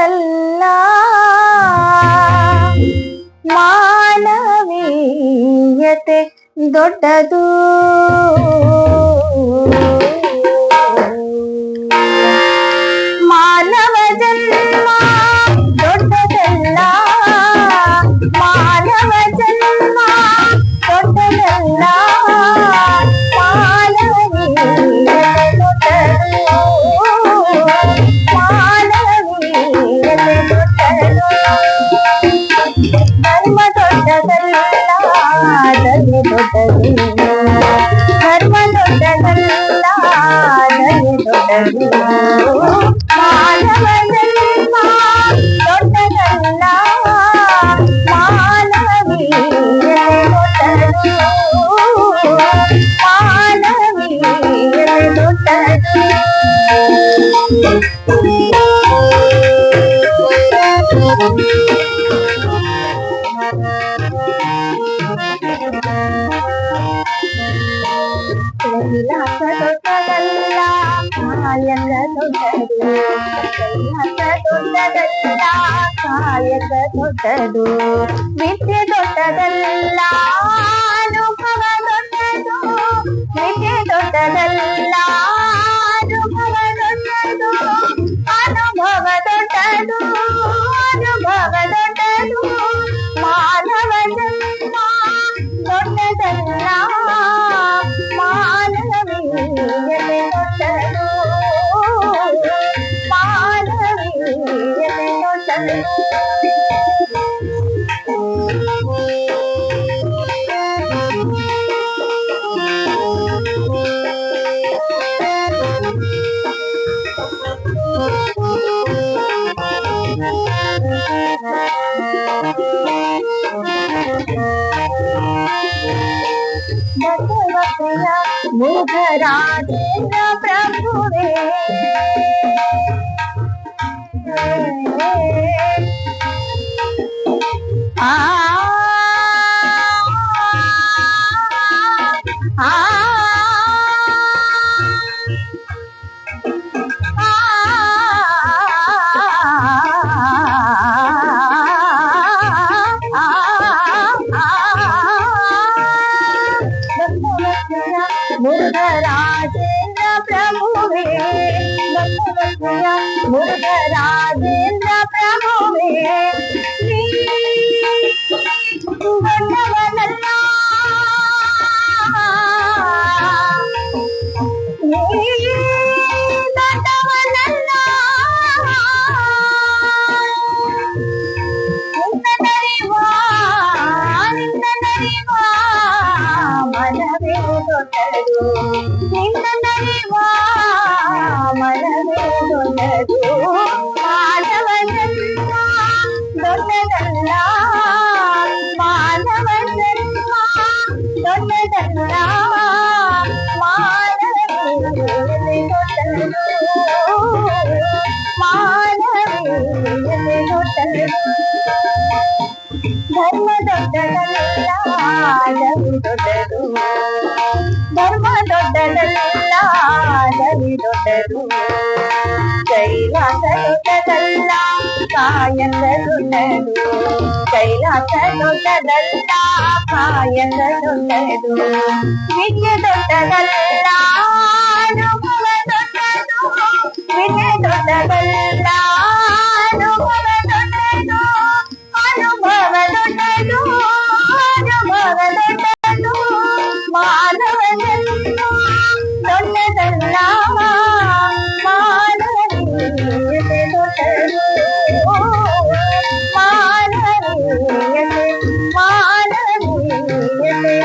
ದೊಡ್ಡದಲ್ಲ, ಮಾನವೀಯತೆ ದೊಡ್ಡದು. ಮಾನವ ಜನ್ಮ ದೊಡ್ಡದಲ್ಲ, ಮಾನವ ಜನ್ಮ ದೊಡ್ಡದಲ್ಲ, ಮಾನವೀಯತೆ ದೊಡ್ಡದು, ಮಾನವೀಯತೆ ದೊಡ್ಡದು. ಧರ್ಮ ದೊಡ್ಡದಲ್ಲ, ಧರ್ಮ ದೊಡ್ಡದು, ಧರ್ಮ ದೊಡ್ಡದಲ್ಲ, ಧರ್ಮ ದೊಡ್ಡದು. ಮಾನವ ಜನ್ಮ ದೊಡ್ಡದಲ್ಲ, ಮಾನವೀಯತೆ ದೊಡ್ಡದು, ಮಾನವೀಯತೆ ದೊಡ್ಡದು. ಕೈಲಾಸ ದೊಡ್ಡದಲ್ಲ, ಕಾಯಕ ದೊಡ್ಡದು, ಕೈಲಾಸ ದೊಡ್ಡದಲ್ಲ, ಕಾಯಕ ದೊಡ್ಡದು. ವಿದ್ಯೆ ದೊಡ್ಡದಲ್ಲ, ಅನುಭವ ದೊಡ್ಡದು, ವಿದ್ಯೆ ದೊಡ್ಡದಲ್ಲ, ಅನುಭವ ದೊಡ್ಡದು, ಅನುಭವ ದೊಡ್ಡದು, ಅನುಭವ ದೊಡ್ಡದು. ಮಾನವ ಜನ್ಮ ದೊಡ್ಡದಲ್ಲ, ಮಾನವೀಯತೆ ದೊಡ್ಡದು, ಮಾನವೀಯತೆ ದೊಡ್ಡದು. ಬಸವಪ್ರಿಯ ಮುರುಘರಾಜೇಂದ್ರ ಪ್ರಭುವೇ, ಆ ಮುರುಘರಾಜೇಂದ್ರ ಪ್ರಭುವೇ, ಬಸವಪ್ರಿಯ ಮುರುಘರಾಜೇಂದ್ರ ಪ್ರಭುವೇ. ನೀ ದೊಡ್ಡವನಲ್ಲ, ನೀ ದೊಡ್ಡವನಲ್ಲ, ನಿನ್ನ ನರಿವ ಮನವೇ ದೊಡ್ಡದು, ನಿನ್ನ ನರಿವ ಮನವೇ ದೊಡ್ಡದು. ಮಾನವ ಜನ್ಮ ದೊಡ್ಡದಲ್ಲ, ಮಾನವ ಜನ್ಮ ದೊಡ್ಡದಲ್ಲ, ಮಾನವೀಯತೆ ದೊಡ್ಡದು, ಮಾನವೀಯತೆ ದೊಡ್ಡದು. ಧರ್ಮ ದೊಡ್ಡದಲ್ಲ, ಧರ್ಮ ದೊಡ್ಡದು, ಧರ್ಮ ದೊಡ್ಡದಲ್ಲ, ಧರ್ಮ ದೊಡ್ಡದು. ಕೈಲಾಸ ದೊಡ್ಡದಲ್ಲ, ಕಾಯಕ ದೊಡ್ಡದು, ಕೈಲಾಸ ದೊಡ್ಡದಲ್ಲ, ಕಾಯಕ ದೊಡ್ಡದು. ವಿದ್ಯೆ ದೊಡ್ಡದಲ್ಲ, ಅನುಭವ ದೊಡ್ಡದು, ವಿದ್ಯೆ ದೊಡ್ಡದಲ್ಲ, ಅನುಭವ ದೊಡ್ಡದು, ಅನುಭವ ದೊಡ್ಡದು, ಅನುಭವ ದೊಡ್ಡದು. ಮಾನವ ಜನ್ಮ ದೊಡ್ಡದಲ್ಲ, ಮಾನವೀಯತೆ ದೊಡ್ಡದು, ಮಾನವೀಯತೆ, ಮಾನವೀಯತೆ,